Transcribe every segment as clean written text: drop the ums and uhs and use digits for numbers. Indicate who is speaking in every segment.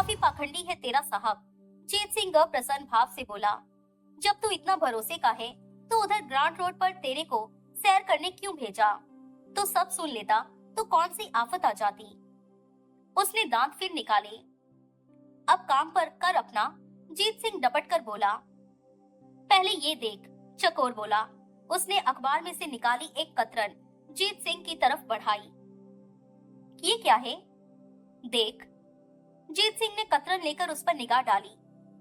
Speaker 1: काफी पाखंडी है तेरा साहब। जीत सिंह अप्रसन्न भाव से बोला। जब तू इतना भरोसे का है तो उधर ग्रांट रोड पर तेरे को सैर करने क्यों भेजा? तो सब सुन लेता तो कौन सी आफत आ जाती। उसने दांत फिर निकाले। अब काम पर कर अपना, जीत सिंह डपट कर बोला। पहले ये देख, चकोर बोला। उसने अखबार में से निकाली एक कतरन जीत सिंह की तरफ बढ़ाई। ये क्या है? देख। जीत सिंह ने कतरन लेकर उस पर निगाह डाली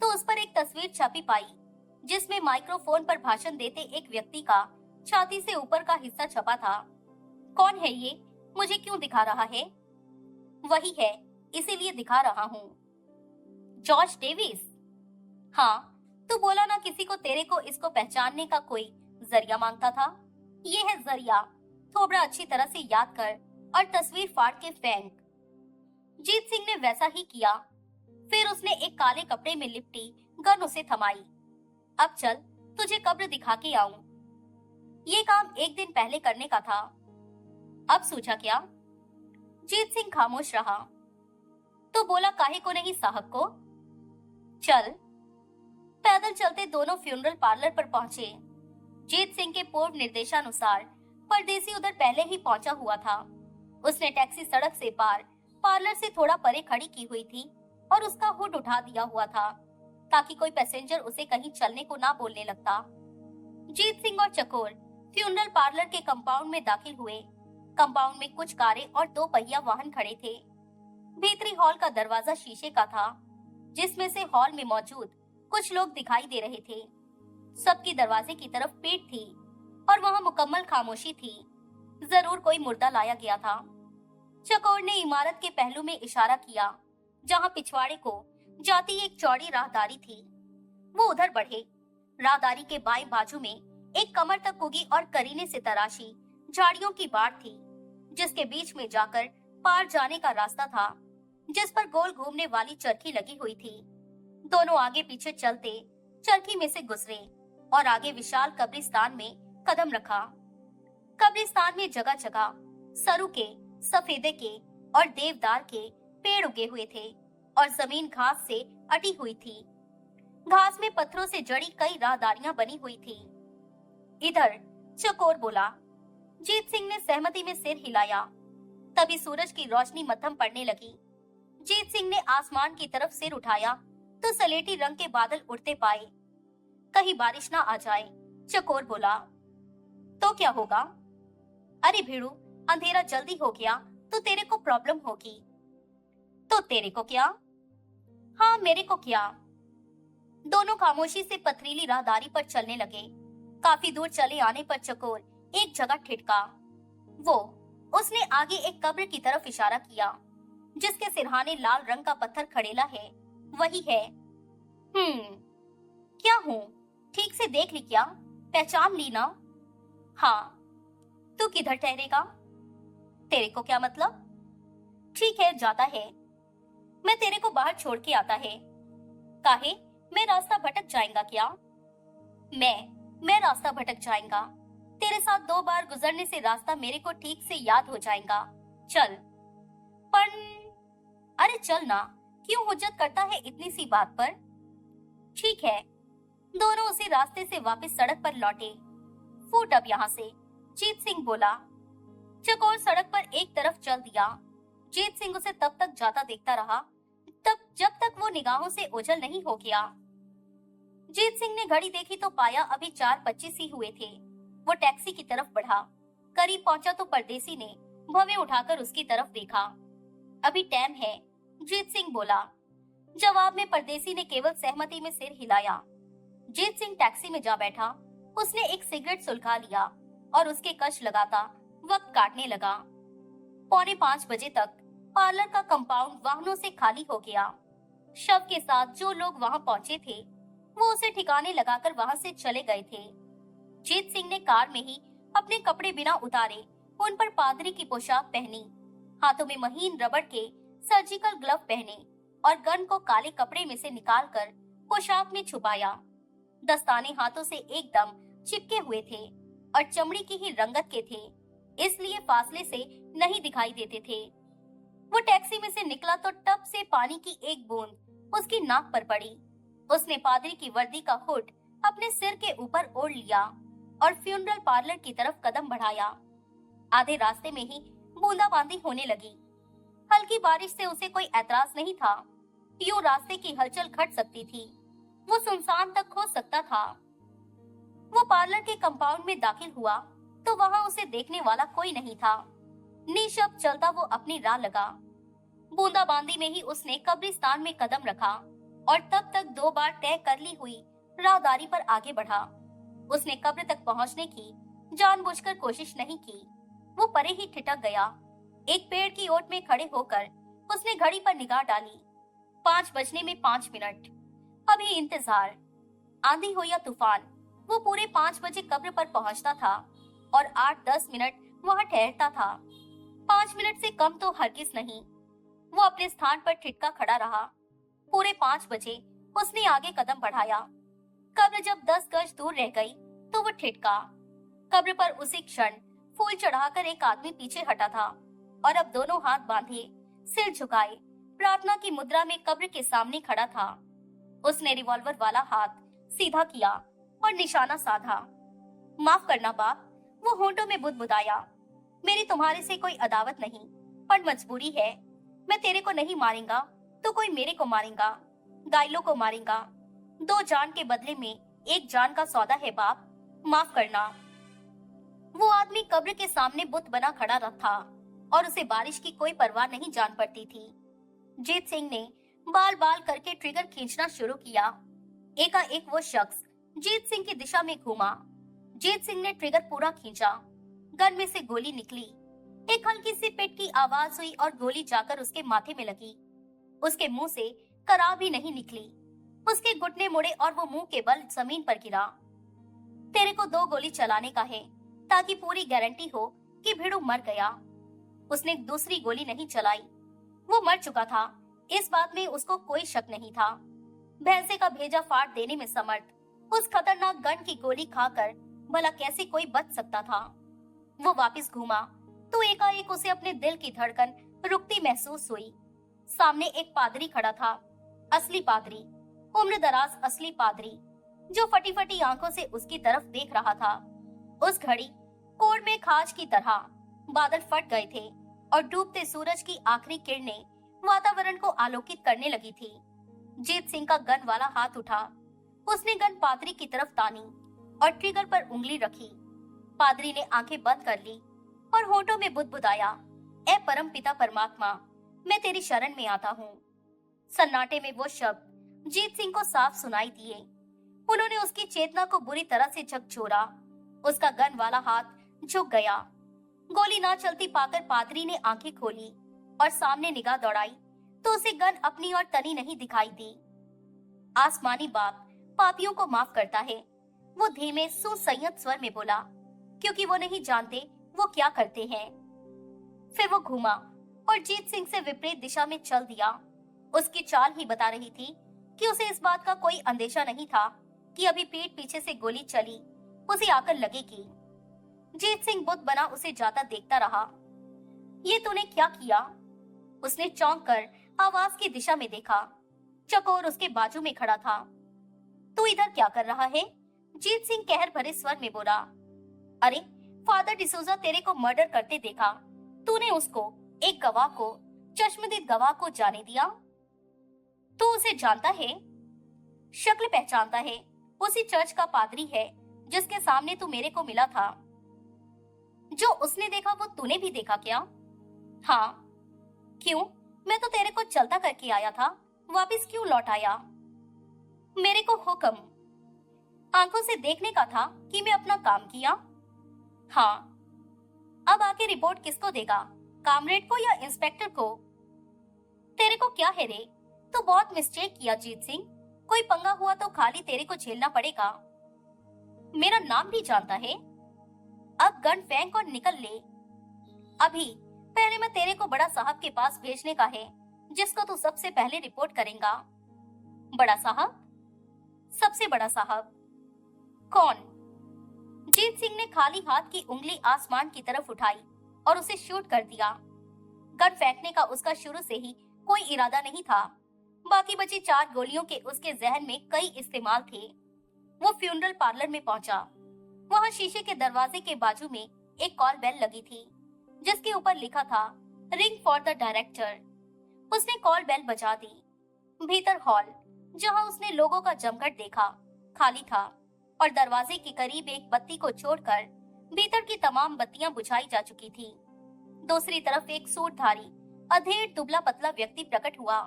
Speaker 1: तो उस पर एक तस्वीर छपी पाई जिसमें माइक्रोफोन पर भाषण देते एक व्यक्ति का छाती से ऊपर का हिस्सा छपा था। कौन है ये? मुझे क्यों दिखा रहा है? वही है, इसीलिए दिखा रहा हूँ। George Davis. हाँ, तू बोला ना किसी को तेरे को इसको पहचानने का कोई जरिया मांगता था। ये है जरिया, थोड़ा अच्छी तरह से याद कर और तस्वीर फाड़ के फेंक। जीत सिंह ने वैसा ही किया। फिर उसने एक काले कपड़े में लिपटी गन उसे थमाई। अब चल, तुझे कब्र दिखा के आऊं। ये काम एक दिन पहले करने का था, अब सूझा क्या? जीत सिंह खामोश रहा। तो बोला काहे को नहीं साहब को? चल। पैदल चलते दोनों फ्यूनरल पार्लर पर पहुंचे। जीत सिंह के पूर्व निर्देशानुसार परदेसी उधर पहले ही पहुंचा हुआ था। उसने टैक्सी सड़क से पार पार्लर से थोड़ा परे खड़ी की हुई थी और उसका हुड उठा दिया हुआ था ताकि कोई पैसेंजर उसे कहीं चलने को ना बोलने लगता। जीत सिंह और चकोर फ्यूनरल पार्लर के कंपाउंड में दाखिल हुए। कंपाउंड में कुछ कारें और 2 पहिया वाहन खड़े थे। भीतरी हॉल का दरवाजा शीशे का था जिसमें से हॉल में मौजूद कुछ लोग दिखाई दे रहे थे। सबकी दरवाजे की तरफ पीठ थी और वहां मुकम्मल खामोशी थी। जरूर कोई मुर्दा लाया गया था। चकोर ने इमारत के पहलू में इशारा किया जहां पिछवाड़े को जाती एक चौड़ी राहदारी थी। वो उधर बढ़े। राहदारी के बाएं बाजू में एक कमर तक उगी और करीने से तराशी झाड़ियों की बाड़ थी जिसके बीच में जाकर पार जाने का रास्ता था जिस पर गोल घूमने वाली चरखी लगी हुई थी। दोनों आगे पीछे चलते चरखी में से गुजरे और आगे विशाल कब्रिस्तान में कदम रखा। कब्रिस्तान में जगह जगह सरू के, सफेदे के और देवदार के पेड़ उगे हुए थे और जमीन घास से अटी हुई थी। घास में पत्थरों से जड़ी कई राहदारियां बनी हुई थी। इधर, चकोर बोला। जीत सिंह ने सहमति में सिर हिलाया। तभी सूरज की रोशनी मद्धम पड़ने लगी। जीत सिंह ने आसमान की तरफ सिर उठाया तो सलेटी रंग के बादल उड़ते पाए। कहीं बारिश ना आ जाए, चकोर बोला। तो क्या होगा? अरे भिड़ू, अंधेरा जल्दी हो गया तो तेरे को प्रॉब्लम होगी। तो तेरे को क्या? हाँ, मेरे को क्या? दोनों खामोशी से पथरीली राहदारी पर चलने लगे। काफी दूर चले आने पर चकोर एक जगह ठिठका। उसने आगे एक कब्र की तरफ इशारा किया जिसके सिरहाने लाल रंग का पत्थर खड़ेला है। वही है। क्या हूँ? ठीक से देख ली क्या? पहचान ली ना? हाँ। तू किधर ठहरेगा? तेरे को क्या मतलब? ठीक है, जाता है। मैं तेरे को बाहर छोड़ के आता है। काहे? मैं रास्ता भटक जाएगा क्या? मैं रास्ता भटक जाएगा। तेरे साथ 2 बार गुजरने से रास्ता मेरे को ठीक से याद हो जाएगा। चल। पर अरे चल ना, क्यों हुज्जत करता है इतनी सी बात पर? ठीक है। दोनों उसी रास्ते से वापस सड़क पर लौटे। फूट अब यहाँ से, जीत सिंह बोला। चकोर सड़क पर एक तरफ चल दिया। जीत सिंह उसे तब तक जाता देखता रहा जब तक वो निगाहों से ओझल नहीं हो गया। जीत सिंह ने घड़ी देखी तो पाया अभी 4:25 ही हुए थे। वो टैक्सी की तरफ बढ़ा। करीब पहुंचा तो परदेसी ने भवें उठाकर उसकी तरफ देखा। अभी टाइम है, जीत सिंह बोला। जवाब में परदेसी ने केवल सहमति में सिर हिलाया। जीत सिंह टैक्सी में जा बैठा। उसने एक सिगरेट सुलगा लिया और उसके कश लगाता वक्त काटने लगा। 4:45 बजे तक पार्लर का कंपाउंड वाहनों से खाली हो गया। शव के साथ जो लोग वहां पहुंचे थे वो उसे ठिकाने लगाकर वहां से चले गए थे। जीत सिंह ने कार में ही अपने कपड़े बिना उतारे उन पर पादरी की पोशाक पहनी, हाथों में महीन रबड़ के सर्जिकल ग्लव पहने और गन को काले कपड़े में से निकालकर पोशाक में छुपाया। दस्ताने हाथों से एकदम चिपके हुए थे और चमड़ी की ही रंगत के थे, इसलिए फासले से नहीं दिखाई देते थे। वो टैक्सी में से निकला तो टब से पानी की एक बूंद उसकी नाक पर पड़ी। उसने पादरी की वर्दी का हुड अपने सिर के ऊपर ओढ़ लिया और फ्यूनरल पार्लर की तरफ कदम बढ़ाया। आधे रास्ते में ही बूंदाबांदी होने लगी। हल्की बारिश से उसे कोई ऐतराज नहीं था। यूं रास्ते की हलचल घट सकती थी। वो सुनसान तक हो सकता था। वो पार्लर के कंपाउंड में दाखिल हुआ तो वहां उसे देखने वाला कोई नहीं था। निशब्द चलता वो अपनी राह लगा। बूंदाबांदी में ही उसने कब्रिस्तान में कदम रखा और तब तक 2 बार तय कर ली हुई राहदारी पर आगे बढ़ा। उसने कब्र तक पहुंचने की जानबूझकर कोशिश नहीं की। वो परे ही ठिठक गया। एक पेड़ की ओट में खड़े होकर उसने घड़ी पर निगाह डाली। 5 बजने में 5 मिनट। अभी इंतजार। आंधी हो या तूफान, वो पूरे 5 बजे कब्र पर पहुंचता था और 8-10 मिनट वहां ठहरता था। 5 मिनट से कम तो हरगिज नहीं। वो अपने स्थान पर ठिठका खड़ा रहा। पूरे 5 बजे उसने आगे कदम बढ़ाया। कब्र जब 10 गज दूर रह गई तो वो ठिठका। कब्र पर उसी क्षण फूल चढ़ाकर एक आदमी पीछे हटा था और अब दोनों हाथ बांधे, सिर झुकाए, प्रार्थना की मुद्रा में कब्र के सामने खड़ा था। उसने रिवॉल्वर वाला हाथ सीधा किया और निशाना साधा। माफ करना बाप, वो होंठों में बुदबुदाया। मेरी तुम्हारे से कोई अदावत नहीं, पर मजबूरी है। मैं तेरे को नहीं मारेगा तो कोई मेरे को मारेगा, गाइलों को मारेगा। 2 जान के बदले में 1 जान का सौदा है बाप, माफ करना। वो आदमी कब्र के सामने बुत बना खड़ा था और उसे बारिश की कोई परवाह नहीं जान पड़ती थी। जीत सिंह ने बाल बाल करके ट्रिगर खींचना शुरू किया। एकाएक वो शख्स जीत सिंह की दिशा में घूमा। जीत सिंह ने ट्रिगर पूरा खींचा। गन में से गोली निकली। एक हल्की सी पिट की आवाज हुई और गोली जाकर उसके माथे में लगी। उसके मुंह से कराह भी नहीं निकली। उसके घुटने मुड़े और वो मुंह के बल जमीन पर गिरा। तेरे को 2 गोली चलाने का है ताकि पूरी गारंटी हो कि भिड़ू मर गया। उसने दूसरी गोली नहीं चलाई। वो मर चुका था, इस बात में उसको कोई शक नहीं था। भैंसे का भेजा फाड़ देने में समर्थ उस खतरनाक गन की गोली खाकर भला कैसे कोई बच सकता था। वो वापस घूमा तो एकाएक उसे अपने दिल की धड़कन रुकती महसूस हुई। सामने एक पादरी खड़ा था, असली पादरी, उम्र दराज असली पादरी, जो फटी फटी आंखों से उसकी तरफ देख रहा था। उस घड़ी कोड़ में खाज की तरह बादल फट गए थे और डूबते सूरज की आखिरी किरणें वातावरण को आलोकित करने लगी थी। जीत सिंह का गन वाला हाथ उठा। उसने गन पादरी की तरफ तानी और ट्रिगर पर उंगली रखी। पादरी ने आंखें बंद कर ली और होठों में बुदबुदाया, ए परम पिता परमात्मा, मैं तेरी शरण में आता हूँ। सन्नाटे में वो शब्द जीत सिंह को साफ सुनाई दिए। उन्होंने उसकी चेतना को बुरी तरह से झकझोरा। उसका गन वाला हाथ झुक गया। गोली ना चलती पाकर पादरी ने आंखें खोली और सामने निगाह दौड़ाई तो उसे गन अपनी ओर तनी नहीं दिखाई दी। आसमानी बाप पापियों को माफ करता है, वो धीमे सुसंयत स्वर में बोला, क्योंकि वो नहीं जानते वो क्या करते हैं। फिर वो घूमा और जीत सिंह से विपरीत दिशा में चल दिया। उसकी चाल ही बता रही थी कि उसे इस बात का कोई अंदेशा नहीं था कि अभी पीठ पीछे से गोली चली उसे आकर लगेगी। जीत सिंह बुत बना उसे जाता देखता रहा। ये तूने क्या किया? उसने चौंक कर आवाज की दिशा में देखा। चकोर उसके बाजू में खड़ा था। तू इधर क्या कर रहा है? जीत सिंह कहर भरे स्वर में बोला। अरे, फादर डिसूजा तेरे को मर्डर करते देखा। तूने उसको, एक गवाह को, चश्मदीद गवाह को जाने दिया? तू उसे जानता है? शक्ल पहचानता है? उसी चर्च का पादरी है जिसके सामने तू मेरे को मिला था। जो उसने देखा वो तूने भी देखा क्या? हाँ। क्यों? मैं तो तेरे को चलता करके आया था, वापस क्यों लौट आया? मेरे को हुक्म आंखों से देखने का था कि मैं अपना काम किया। हाँ। अब आके रिपोर्ट किसको देगा, कामरेड को या इंस्पेक्टर को? तेरे को क्या है रे, तू बहुत मिस्टेक किया जीत सिंह। कोई पंगा हुआ तो खाली तेरे को झेलना पड़ेगा। मेरा नाम भी जानता है। अब गन फेंक और निकल ले अभी। पहले मैं तेरे को बड़ा साहब के पास भेजने का है, जिसको तू सबसे पहले रिपोर्ट करेगा। बड़ा साहब? सबसे बड़ा साहब? कौन? जीत सिंह ने खाली हाथ की उंगली आसमान की तरफ उठाई और उसे शूट कर दिया। गन फेंकने का उसका शुरू से ही कोई इरादा नहीं था। बाकी बची 4 गोलियों के उसके जहन में कई इस्तेमाल थे। वो फ्यूनरल पार्लर में पहुंचा। वहां शीशे के दरवाजे के बाजू में एक कॉल बेल लगी थी, जिसके ऊपर लिखा था रिंग फॉर द डायरेक्टर। उसने कॉल बेल बजा दी। भीतर हॉल, जहां उसने लोगों का जमघट देखा, खाली था और दरवाजे के करीब एक बत्ती को छोड़कर भीतर की तमाम बत्तियां बुझाई जा चुकी थी। दूसरी तरफ एक सूटधारी, अधेड़ दुबला पतला व्यक्ति प्रकट हुआ।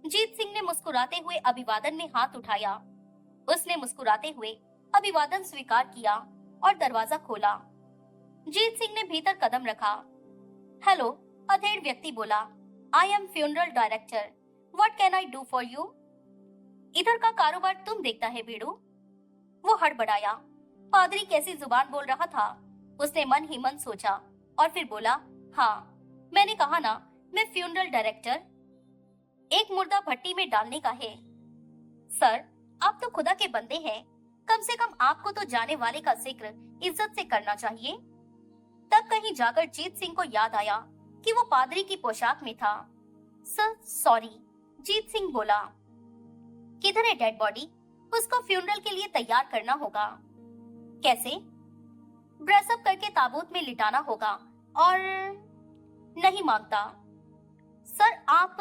Speaker 1: जीत सिंह ने मुस्कुराते हुए अभिवादन में हाथ उठाया। उसने मुस्कुराते हुए अभिवादन स्वीकार किया और दरवाजा खोला। जीत सिंह ने भीतर कदम रखा। हेलो, अधेड़ व्यक्ति बोला। I am funeral director. What can I do for you? इधर का कारोबार तुम देखता है बेड़ू। वो हड़बड़ाया। पादरी कैसी जुबान बोल रहा था, उसने मन ही मन सोचा और फिर बोला, हाँ, मैंने कहा ना, मैं फ्यूनरल डायरेक्टर। एक मुर्दा भट्टी में डालने का है। सर, आप तो खुदा के बंदे हैं, कम से कम आपको तो जाने वाले का जिक्र इज्जत से करना चाहिए। तब कहीं जाकर जीत सिंह को याद आया कि वो पादरी की पोशाक में था। सर, सॉरी, जीत सिंह बोला। किधर है डेड बॉडी? उसको फ्यूनरल के लिए तैयार करना होगा। कैसे? ड्रेसअप करके ताबूत में लिटाना होगा और नहीं मांगता। सर, आप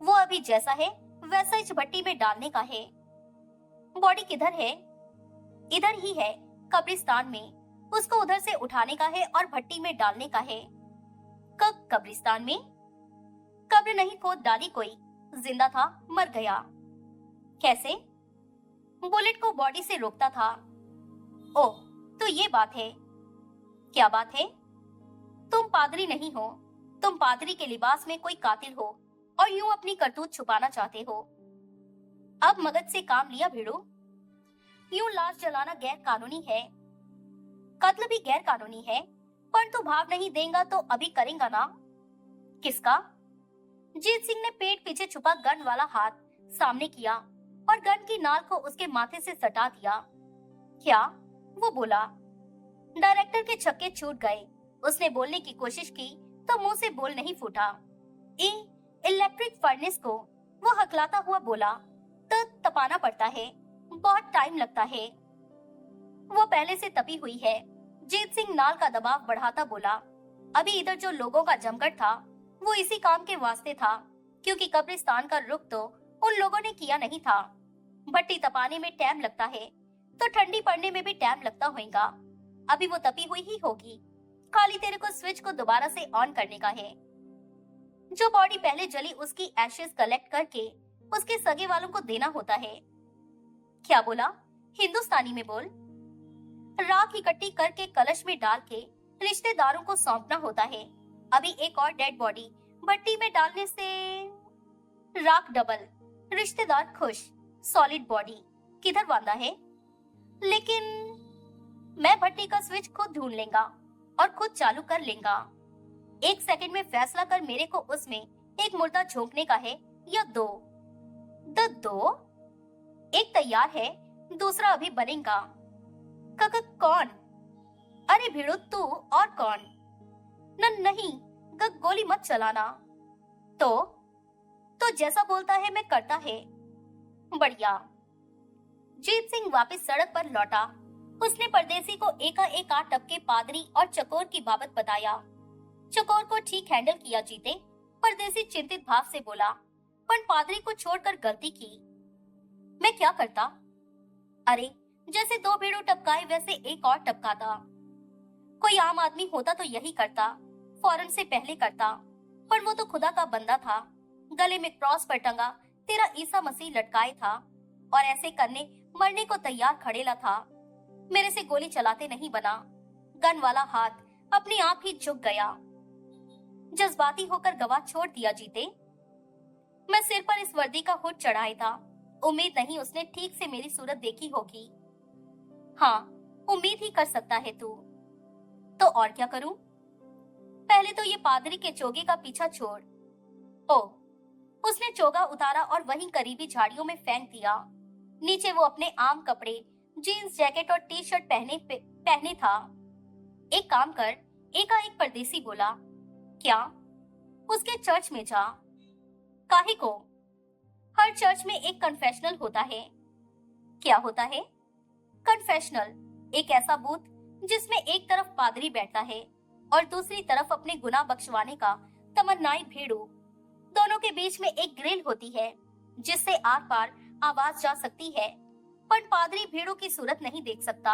Speaker 1: वो अभी जैसा है वैसा इस भट्टी में डालने का है। बॉडी किधर है? इधर ही है, कब्रिस्तान में। उसको उधर से उठाने का है और भट्टी में डालने का है। कब कब्रिस्तान में? कब्र नहीं खोद डाली कोई, जिंदा था, मर गया। कैसे? बुलेट को बॉडी से रोकता था। ओह, तो ये बात है। क्या बात है? तुम पादरी नहीं हो, तुम पादरी के लिबास में कोई कातिल हो और यूं अपनी करतूत छुपाना चाहते हो। अब मगज से काम लिया भिड़ो। यूं लाश जलाना गैर कानूनी है, कत्ल भी गैर कानूनी है, पर तू भाव नहीं देगा तो अभी करेगा ना? किसका? जीत सिंह ने पेट पीछे छुपा गन वाला हाथ सामने किया और गन की नाल को उसके माथे से सटा दिया। क्या? वो बोला। डायरेक्टर के छक्के छूट गए। उसने बोलने की कोशिश की तो मुंह से बोल नहीं फूटा। इलेक्ट्रिक फर्नेस को वो हकलाता हुआ बोला, तो तपाना पड़ता है, बहुत टाइम लगता है। वो पहले से तपी हुई है। जीत सिंह नाल का दबाव बढ़ाता बोला। अभी इधर जो लोगों का जमघट था वो इसी काम के वास्ते था, क्योंकि कब्रिस्तान का रुख तो उन लोगों ने किया नहीं था। भट्टी तपाने में टाइम लगता है तो ठंडी पड़ने में भी टाइम लगता होगा। अभी वो तपी हुई ही होगी, खाली तेरे को स्विच को दोबारा से ऑन करने का है। जो बॉडी पहले जली उसकी एशेस कलेक्ट करके उसके सगे वालों को देना होता है। क्या बोला? हिंदुस्तानी में बोल। राख इकट्ठी करके कलश में डाल के रिश्तेदारों को सौंपना होता है। अभी एक और डेड बॉडी भट्टी में डालने से राख डबल, रिश्तेदार खुश, सॉलिड बॉडी किधर बांधा है? लेकिन मैं भट्टी का स्विच खुद ढूंढ लेगा और खुद चालू कर लेगा। 1 सेकंड में फैसला कर मेरे को उसमें एक मुर्दा झोंकने का है या 2। दो? एक तैयार है, दूसरा अभी बनेगा। कौन? अरे भिड़ो, तू और कौन? नहीं, गोली मत चलाना। तो जैसा बोलता है मैं करता है। बढ़िया। जीत सिंह वापस सड़क पर लौटा। उसने परदेसी को एकाएक टपके पादरी और चकोर की बाबत बताया। चकोर को ठीक हैंडल किया जीते। परदेसी चिंतित भाव से बोला, पर पादरी को छोड़कर गलती की। मैं क्या करता? अरे, जैसे 2 भेड़ों टपकाए वैसे एक और टपकाता। कोई आम आदमी होता तो यही करता, फौरन से पहले करता, पर वो तो खुदा का बंदा था। गले में क्रॉस पर टंगा तेरा ईसा मसीह लटकाए था और ऐसे करने मरने को तैयार खड़ेला था। मेरे से गोली चलाते नहीं बना। गन वाला हाथ अपने आप ही झुक गया। जज्बाती होकर गवाह छोड़ दिया जीते। मैं सिर पर इस वर्दी का हुड चढ़ाए था। उम्मीद नहीं उसने ठीक से मेरी सूरत देखी होगी। हाँ, उम्मीद ही कर सकता है तू। तो और क्या करूं? पहले तो ये पादरी के चोगे का पीछा छोड़। ओ, उसने चोगा उतारा और वहीं करीबी झाड़ियों में फेंक दिया। नीचे वो अपने आम कपड़े, जीन्स जैकेट और टी शर्ट पहने था। एक काम कर, एकाएक परदेसी बोला। क्या? उसके चर्च में जा। काहे को? हर चर्च में एक कन्फेशनल होता है। क्या होता है? कन्फेशनल, एक ऐसा बूथ जिसमें एक तरफ पादरी बैठता है और दूसरी तरफ अपने गुनाह बख्शवाने का तमन्नाई भेड़ू। दोनों के बीच में एक ग्रिल होती है जिससे आर पार आवाज जा सकती है, पर पादरी भेड़ों की सूरत नहीं देख सकता।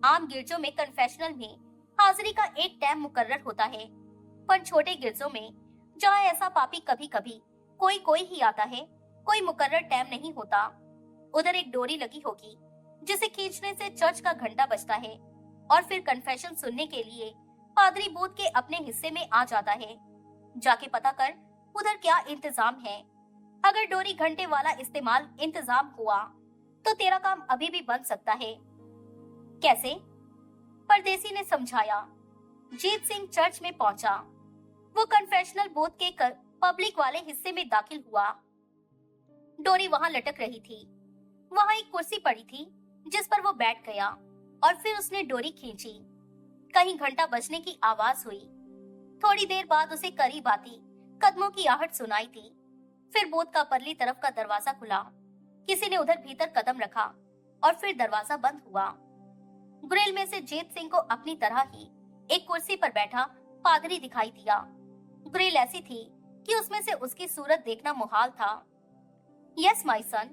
Speaker 1: आम गिरजों में कन्फेशनल में हाजिरी का एक टाइम मुकर्रर होता है, पर छोटे गिरजों में जहाँ ऐसा पापी कभी कभी कोई ही आता है, कोई मुकर्रर टाइम नहीं होता। उधर एक डोरी लगी होगी जिसे खींचने से चर्च का घंटा बजता है और फिर कन्फेशन सुनने के लिए पादरी बूथ के अपने हिस्से में आ जाता है। जाके पता कर उधर क्या इंतजाम है। अगर डोरी घंटे वाला इस्तेमाल इंतजाम हुआ तो तेरा काम अभी भी बन सकता है। कैसे? परदेसी ने समझाया। जीत सिंह चर्च में पहुंचा। वो कन्फेशनल बूथ के पब्लिक वाले हिस्से में दाखिल हुआ। डोरी वहां लटक रही थी। वहां एक कुर्सी पड़ी थी जिस पर वो बैठ गया और फिर उसने डोरी खींची। कहीं घंटा बजने की आवाज हुई। थोड़ी देर बाद उसे करीब आती कदमों की आहट सुनाई दी। फिर बूथ का परली तरफ का दरवाजा खुला। किसी ने उधर भीतर कदम रखा और फिर दरवाजा बंद हुआ। ग्रिल में से जीत सिंह को अपनी तरह ही एक कुर्सी पर बैठा पादरी दिखाई दिया। ग्रिल ऐसी थी कि उसमें से उसकी सूरत देखना मुहाल था। यस माय सन,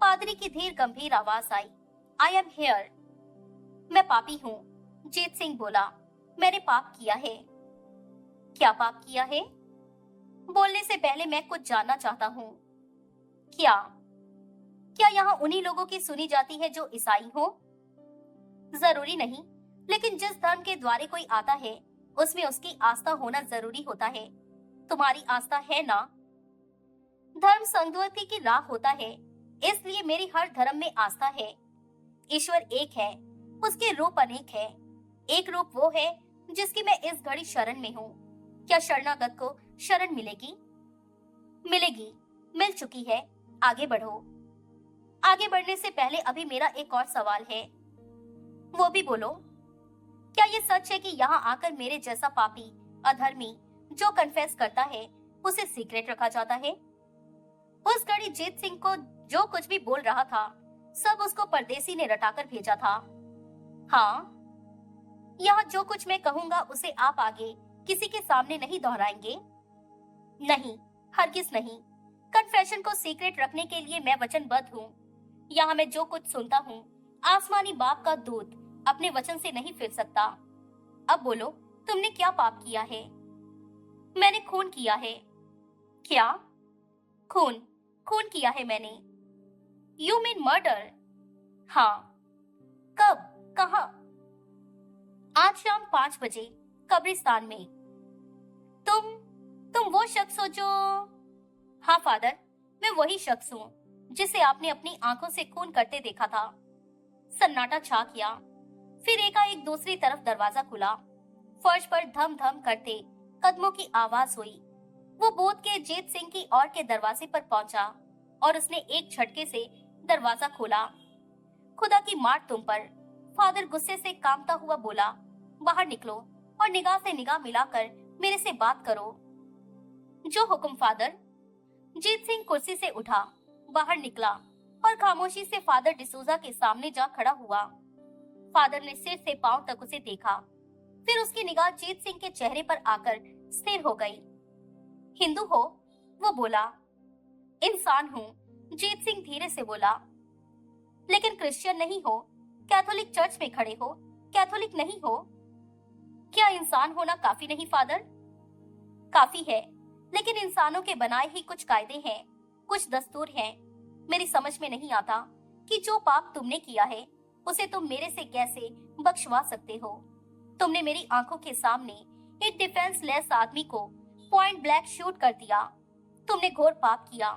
Speaker 1: पादरी की धीर गंभीर आवाज आई। I am here. मैं पापी हूँ, जीत सिंह बोला। मैंने पाप किया है। क्या पाप किया है? बोलने से पहले मैं कुछ जानना चाहता हूँ। क्या? क्या यहाँ उन्हीं लोगों की सुनी जाती है जो ईसाई हो? जरूरी नहीं, लेकिन जिस धर्म के द्वारे कोई आता है उसमें उसकी आस्था होना जरूरी होता है। तुम्हारी आस्था है ना? धर्म संगति की राह होता है, इसलिए मेरी हर धर्म में आस्था है। ईश्वर एक है, उसके रूप अनेक है। एक रूप वो है जिसकी मैं इस घड़ी शरण में हूँ। क्या शरणागत को शरण मिलेगी? मिलेगी, मिल चुकी है। आगे बढ़ो। आगे बढ़ने से पहले अभी मेरा एक और सवाल है। वो भी बोलो। क्या ये सच है कि यहाँ आकर मेरे जैसा पापी, अधर्मी जो कन्फेस करता है उसे सीक्रेट रखा जाता है? उस घड़ी जीत सिंह को जो कुछ भी बोल रहा था सब उसको परदेसी ने रटाकर भेजा था। हाँ, यहाँ जो कुछ मैं कहूँगा उसे आप आगे किसी के सामने नहीं दोहराएंगे? नहीं, हरगिज नहीं। कन्फेशन को सीक्रेट रखने के लिए मैं वचनबद्ध हूँ। यहाँ मैं जो कुछ सुनता हूँ आसमानी बाप का दूत अपने वचन से नहीं फिर सकता। अब बोलो, तुमने क्या पाप किया है? मैंने खून किया है। क्या? खून? खून किया है मैंने। You mean murder? हाँ। कब? कहाँ? आज शाम 5 बजे कब्रिस्तान में। तुम वो शख्स हो जो? हाँ फादर, मैं वही शख्स हूँ जिसे आपने अपनी आंखों से खून करते देखा था। सन्नाटा छा गया। फिर एकाएक दूसरी तरफ दरवाजा खुला। फर्श पर धम धम करते कदमों की आवाज हुई। वो बूथ के जीत सिंह की ओर के दरवाजे पर पहुंचा और उसने एक झटके से दरवाजा खोला। खुदा की मार तुम पर, फादर गुस्से से कांपता हुआ बोला। बाहर निकलो और निगाह से निगाह मिलाकर मेरे से बात करो। जो हुक्म फादर। जीत सिंह कुर्सी से उठा, बाहर निकला और खामोशी से फादर डिसूजा के सामने जा खड़ा हुआ। फादर ने सिर से पांव तक उसे देखा, फिर उसकी निगाह जीत सिंह के चेहरे पर आकर स्थिर हो गई। हिंदू हो? वो बोला। इंसान हूँ, जीत सिंह धीरे से बोला। लेकिन क्रिश्चियन नहीं हो? कैथोलिक चर्च में खड़े हो, कैथोलिक नहीं हो? क्या इंसान होना काफी नहीं फादर? काफी है, लेकिन इंसानों के बनाए ही कुछ कायदे हैं, कुछ दस्तूर हैं। मेरी समझ में नहीं आता कि जो पाप तुमने किया है उसे तुम मेरे से कैसे बख्शवा सकते हो। तुमने मेरी आंखों के सामने एक डिफेंसलेस आदमी को पॉइंट ब्लैंक शूट कर दिया। तुमने घोर पाप किया।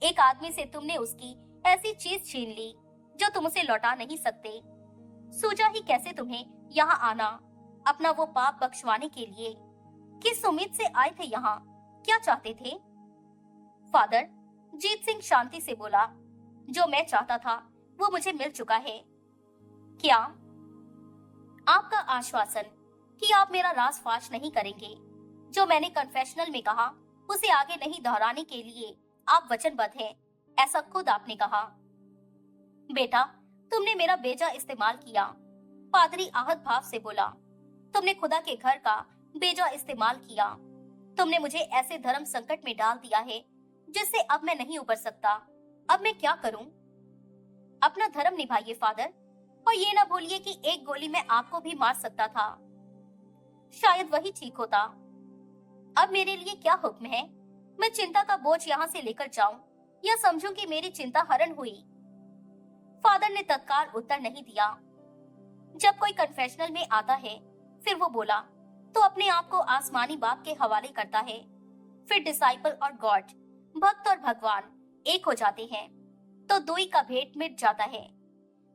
Speaker 1: एक आदमी से तुमने उसकी ऐसी चीज छीन ली जो तुम उसे लौटा नहीं सकते। सूझा ही कैसे तुम्हें यहाँ आना, अपना वो पाप बख्शवाने के लिए? किस उम्मीद से आए थे यहाँ? क्या चाहते थे? फादर, जीत सिंह शांति से बोला, जो मैं चाहता था वो मुझे मिल चुका है। क्या? आपका आश्वासन कि आप मेरा राज फाश नहीं करेंगे। जो मैंने कन्फेशनल में कहा उसे आगे नहीं दोहराने के लिए आप वचनबद्ध हैं, ऐसा खुद आपने कहा। बेटा, तुमने मेरा बेजा इस्तेमाल किया, पादरी आहत भाव से बोला। तुमने खुदा के घर का बेजा इस्तेमाल किया। तुमने मुझे ऐसे धर्म संकट में डाल दिया है जिससे अब मैं नहीं उबर सकता। अब मैं क्या करूं? अपना धर्म निभाइए फादर, और ये ना भूलिए कि एक गोली में आपको भी मार सकता था। शायद वही ठीक होता। अब मेरे लिए क्या हुक्म है? मैं चिंता का बोझ यहाँ से लेकर जाऊं या समझूं कि मेरी चिंता हरण हुई? फादर ने तत्काल उत्तर नहीं दिया। जब कोई कन्फेशनल में आता है, फिर वो बोला, तो अपने आप को आसमानी बाप के हवाले करता है। फिर डिसाइपल और गॉड, भक्त और भगवान एक हो जाते हैं, तो दुई का भेद मिट जाता है।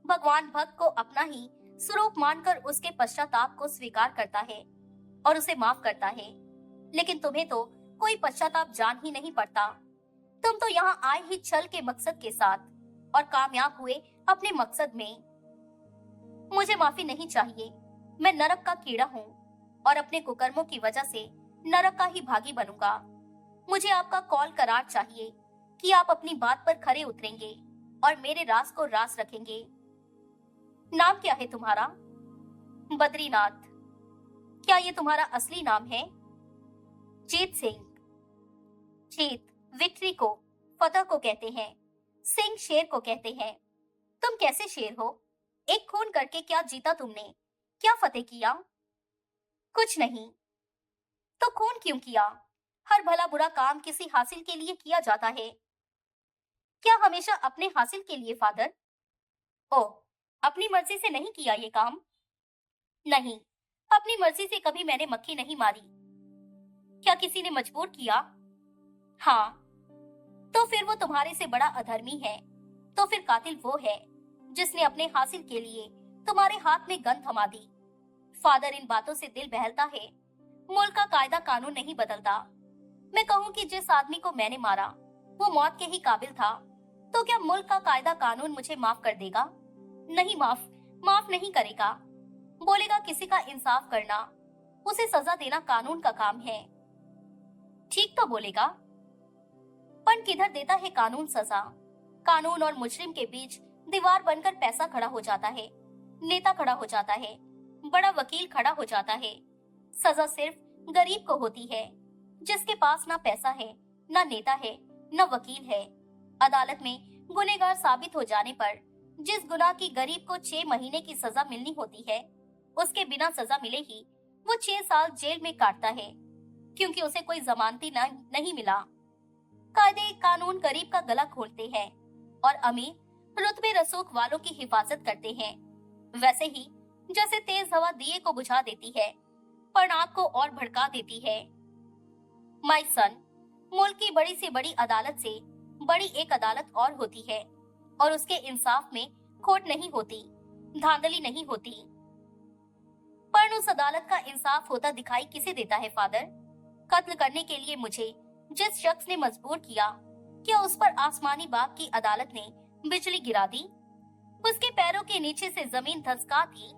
Speaker 1: भगवान भक्त को अपना ही स्वरूप मानकर उसके पश्चाताप को स्वीकार करता है और उसे माफ करता है। लेकिन तुम्हें तो कोई पश्चाताप जान ही नहीं पड़ता। तुम तो यहाँ आए ही छल के मकसद के साथ और कामयाब हुए अपने मकसद में। मुझे माफी नहीं चाहिए। मैं नरक का कीड़ा हूँ और अपने कुकर्मों की वजह से नरक का ही भागी बनूंगा। मुझे आपका कॉल करार चाहिए कि आप अपनी बात पर खरे उतरेंगे और मेरे राज को राज रखेंगे। नाम क्या है तुम्हारा? बद्रीनाथ। क्या ये तुम्हारा असली नाम है? जीत सिंह। जीत विक्ट्री को, फतह को कहते हैं, सिंह शेर को कहते हैं। तुम कैसे शेर हो? एक खून करके क्या जीता तुमने? क्या फतेह किया? कुछ नहीं। तो खून क्यों किया? हर भला बुरा काम किसी हासिल के लिए किया जाता है। क्या हमेशा अपने हासिल के लिए फादर? ओ, अपनी मर्जी से नहीं किया ये काम? नहीं, अपनी मर्जी से कभी मैंने मक्खी नहीं मारी। क्या किसी ने मजबूर किया? हाँ। तो फिर वो तुम्हारे से बड़ा अधर्मी है। तो फिर कातिल वो है जिसने अपने हासिल के लिए तुम्हारे हाथ में गन थमा दी। फादर, इन बातों से दिल बहलता है। मुल्क का कायदा कानून नहीं बदलता। मैं कहूँ कि जिस आदमी को मैंने मारा वो मौत के ही काबिल था, तो क्या मुल्क का कायदा कानून मुझे माफ कर देगा? नहीं, माफ नहीं करेगा। बोलेगा किसी का इंसाफ करना, उसे सजा देना कानून का काम है। ठीक तो बोलेगा, पर किधर देता है कानून सजा? कानून और मुजरिम के बीच दीवार बनकर पैसा खड़ा हो जाता है, नेता खड़ा हो जाता है, बड़ा वकील खड़ा हो जाता है। सजा सिर्फ गरीब को होती है, जिसके पास ना पैसा है, ना नेता है, ना वकील है। अदालत में गुनहगार साबित हो जाने पर जिस गुनाह की गरीब को 6 महीने की सजा मिलनी होती है, उसके बिना सजा मिले ही वो 6 साल जेल में काटता है, क्योंकि उसे कोई जमानती नहीं मिला। कायदे कानून गरीब का गला खोलते हैं और अमीर रुतबे रसूख वालों की हिफाजत करते हैं। वैसे ही जैसे तेज हवा दिए को बुझा देती है, पर आग को और भड़का देती है। माय सन, मुल्क की बड़ी से बड़ी अदालत से बड़ी एक अदालत और होती है, और उसके इंसाफ में खोट नहीं होती, धांधली नहीं होती। पर उस अदालत का इंसाफ होता दिखाई किसे देता है फादर? कत्ल करने के लिए मुझे जिस शख्स ने मजबूर किया, क्या उस पर आसमानी बाप की अदालत ने बिजली गिरा दी? उसके पैरों के नीचे से जमीन धसका दी?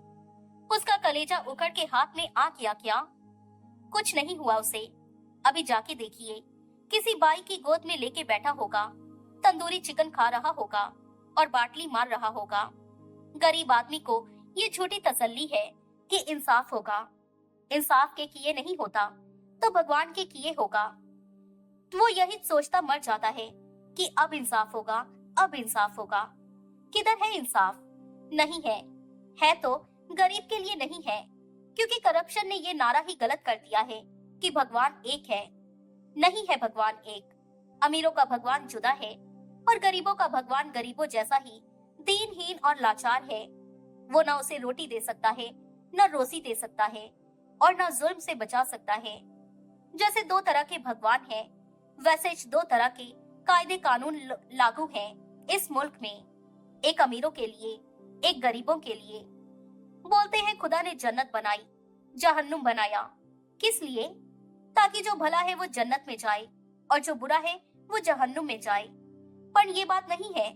Speaker 1: उसका कलेजा उखड़ के हाथ में आ गया क्या? कुछ नहीं हुआ उसे। अभी जाके देखिए, किसी बाई की गोद में लेके बैठा होगा, तंदूरी चिकन खा रहा होगा और बाटली मार रहा होगा। गरीब आदमी को ये झूठी तसल्ली है कि इंसाफ होगा। इंसाफ के किए नहीं होता तो भगवान के किए होगा। वो यही सोचता मर जाता है कि अब इंसाफ होगा, अब इंसाफ होगा। किधर है इंसाफ? नहीं है। है तो गरीब के लिए नहीं है, क्योंकि करप्शन ने ये नारा ही गलत कर दिया है कि भगवान एक है। नहीं है भगवान एक। अमीरों का भगवान जुदा है और गरीबों का भगवान गरीबों जैसा ही दीनहीन और लाचार है। वो ना उसे रोटी दे सकता है, न रोजी दे सकता है, और न जुल्म से बचा सकता है। जैसे 2 तरह के भगवान हैं, वैसे 2 तरह के कायदे कानून लागू हैं इस मुल्क में, एक अमीरों के लिए, एक गरीबों के लिए। बोलते हैं खुदा ने जन्नत बनाई, जहन्नुम बनाया। किस लिए? ताकि जो भला है वो जन्नत में जाए और जो बुरा है वो जहन्नुम में जाए। पर ये बात नहीं है।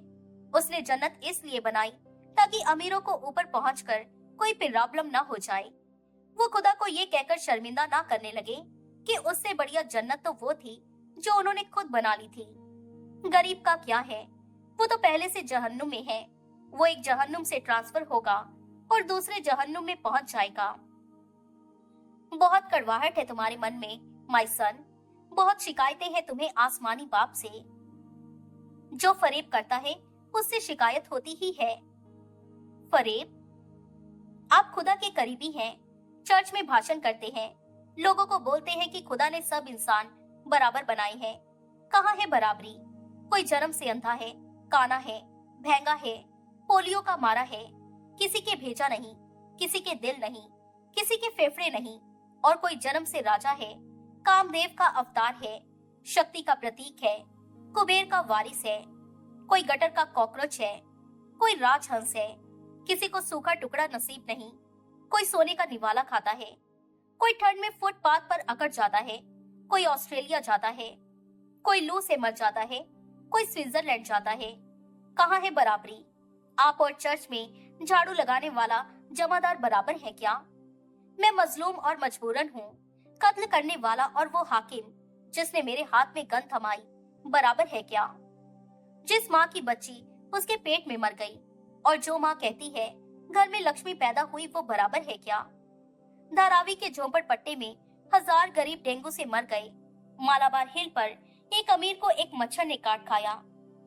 Speaker 1: उसने जन्नत इसलिए बनाई ताकि अमीरों को ऊपर पहुंचकर कोई प्रॉब्लम ना हो जाए। वो खुदा को ये कहकर शर्मिंदा ना करने लगे कि उससे बढ़िया जन्नत तो वो थी जो उन्होंने खुद बना ली थी। गरीब का क्या है, वो तो पहले से जहन्नुम में है। वो एक जहन्नुम से ट्रांसफर होगा और दूसरे जहन्नुम में पहुंच जाएगा। बहुत कड़वाहट है तुम्हारे मन में माय सन। बहुत शिकायतें हैं तुम्हें आसमानी बाप से। जो फरेब करता है उससे शिकायत होती ही है। फरेब? आप खुदा के करीबी हैं, चर्च में भाषण करते हैं, लोगों को बोलते हैं कि खुदा ने सब इंसान बराबर बनाए हैं। कहाँ है बराबरी? कोई जन्म से अंधा है, काना है, भेंगा है, पोलियो का मारा है, किसी के भेजा नहीं, किसी के दिल नहीं, किसी के फेफड़े नहीं, और कोई जन्म से राजा है, कामदेव का अवतार है, शक्ति का प्रतीक है, कुबेर का वारिस है। कोई गटर का कॉकरोच है, कोई राजहंस है, किसी को सूखा टुकड़ा नसीब नहीं, कोई सोने का निवाला खाता है, कोई ठंड में फुटपाथ पर अकड़ जाता है, कोई ऑस्ट्रेलिया जाता है, कोई लू से मर जाता है, कोई स्विट्जरलैंड जाता है। कहाँ है बराबरी? आप और चर्च में झाड़ू लगाने वाला जमादार बराबर है क्या? मैं मजलूम और मजबूरन हूँ। कत्ल करने वाला और वो हाकिम जिसने मेरे हाथ में गन थमाई बराबर है क्या? जिस माँ की बच्ची उसके पेट में मर गई और जो माँ कहती है घर में लक्ष्मी पैदा हुई वो बराबर है क्या? धारावी के झोंपड़पट्टे में 1000 गरीब डेंगू से मर गए। मालाबार हिल पर एक अमीर को एक मच्छर ने काट खाया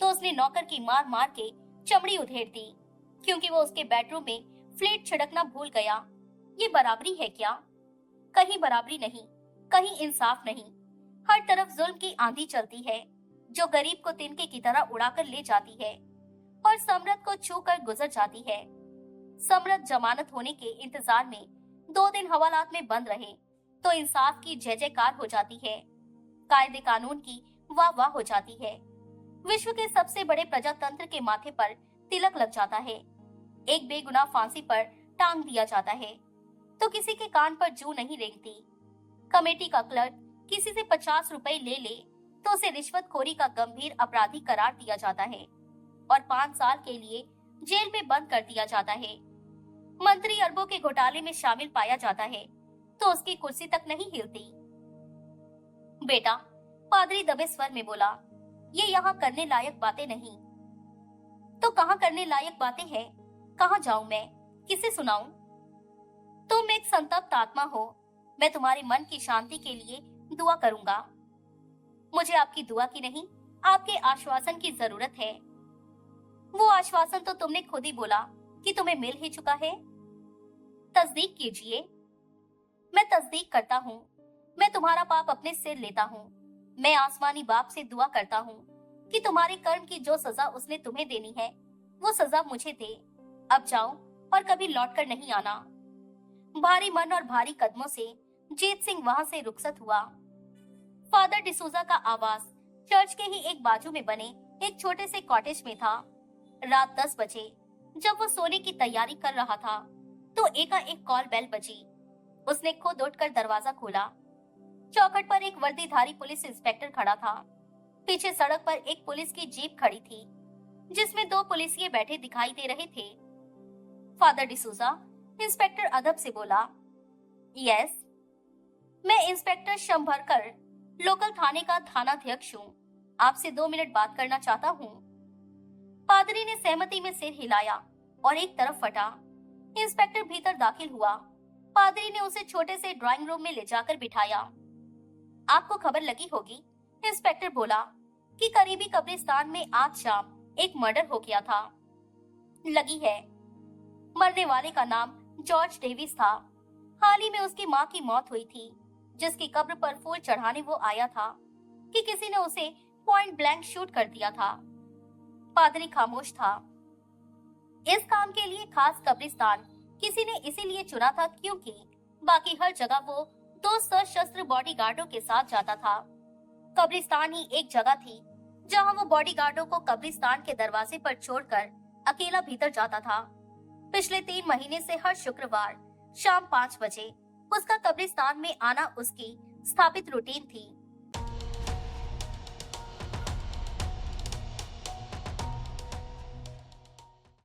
Speaker 1: तो उसने नौकर की मार मार के चमड़ी उधेड़ दी क्योंकि वो उसके बेडरूम में फ्लेट छिड़कना भूल गया। ये बराबरी है क्या? कहीं बराबरी नहीं, कहीं इंसाफ नहीं। हर तरफ जुल्म की आंधी चलती है जो गरीब को तिनके की तरह उड़ाकर ले जाती है और समृद्ध को छू कर गुजर जाती है। समृद्ध जमानत होने के इंतजार में 2 दिन हवालात में बंद रहे तो इंसाफ की जय जयकार हो जाती है, कायदे कानून की वाह वाह हो जाती है। विश्व के सबसे बड़े प्रजातंत्र के माथे पर तिलक लग जाता है। एक बेगुनाह फांसी पर टांग दिया जाता है तो किसी के कान पर जू नहीं रेंगती। कमेटी का क्लर्क किसी से 50 रुपए ले तो उसे रिश्वतखोरी का गंभीर अपराधी करार दिया जाता है और 5 साल के लिए जेल में बंद कर दिया जाता है। मंत्री अरबों के घोटाले में शामिल पाया जाता है तो उसकी कुर्सी तक नहीं हिलती। बेटा, पादरी दबे स्वर में बोला, ये यहाँ करने लायक बातें नहीं। तो कहाँ करने लायक बातें हैं? कहाँ जाऊं मैं? किसे सुनाऊं? तुम एक संतप्त आत्मा हो। मैं तुम्हारे मन की शांति के लिए दुआ करूंगा। मुझे आपकी दुआ की नहीं, आपके आश्वासन की जरूरत है। वो आश्वासन तो तुमने खुद ही बोला कि तुम्हें मिल ही चुका है। तस्दीक कीजिए। मैं तस्दीक करता हूँ। मैं तुम्हारा पाप अपने सिर लेता हूँ। मैं आसमानी बाप से दुआ करता हूँ कि तुम्हारे कर्म की जो सजा उसने तुम्हें देनी है वो सजा मुझे दे। अब जाओ और कभी लौट कर नहीं आना। भारी मन और भारी कदमों से जीत सिंह वहां से रुखसत हुआ। फादर डिसूजा का आवास चर्च के ही एक बाजू में बने एक छोटे से कॉटेज में था। रात 10 बजे जब वो सोने की तैयारी कर रहा था तो एकाएक कॉल बेल बजी। उसने खुद उठकर दरवाजा खोला। चौखट पर एक वर्दीधारी पुलिस इंस्पेक्टर खड़ा था। पीछे सड़क पर एक पुलिस की जीप खड़ी थी जिसमें 2 पुलिसिये बैठे दिखाई दे रहे थे। फादर डिसूजा, इंस्पेक्टर अदब से बोला। यस, मैं इंस्पेक्टर शंभरकर लोकल थाने का थानाध्यक्ष हूँ। आपसे 2 मिनट बात करना चाहता हूँ। पादरी ने सहमति में सिर हिलाया और एक तरफ फटा। इंस्पेक्टर भीतर दाखिल हुआ। पादरी ने उसे छोटे से ड्राइंग रूम में ले जाकर बिठाया। आपको खबर लगी होगी, इंस्पेक्टर बोला, कि करीबी कब्रिस्तान में आज शाम एक मर्डर हो गया था। लगी है। मरने वाले का नाम जॉर्ज डेविस था। हाल ही में उसकी माँ की मौत हुई थी जिसकी कब्र पर फूल चढ़ाने वो आया था कि किसी ने उसे पॉइंट ब्लैंक शूट कर दिया था। पादरी खामोश था। इस काम के लिए खास कब्रिस्तान किसी ने इसीलिए चुना था क्योंकि बाकी हर जगह वो 2 सशस्त्र बॉडीगार्डों के साथ जाता था। कब्रिस्तान ही एक जगह थी जहां वो बॉडीगार्डों को कब्रिस्तान के दरवाजे पर छोड़कर अकेला भीतर जाता था। पिछले 3 महीने से हर शुक्रवार शाम 5 बजे उसका कब्रिस्तान में आना उसकी स्थापित रूटीन थी।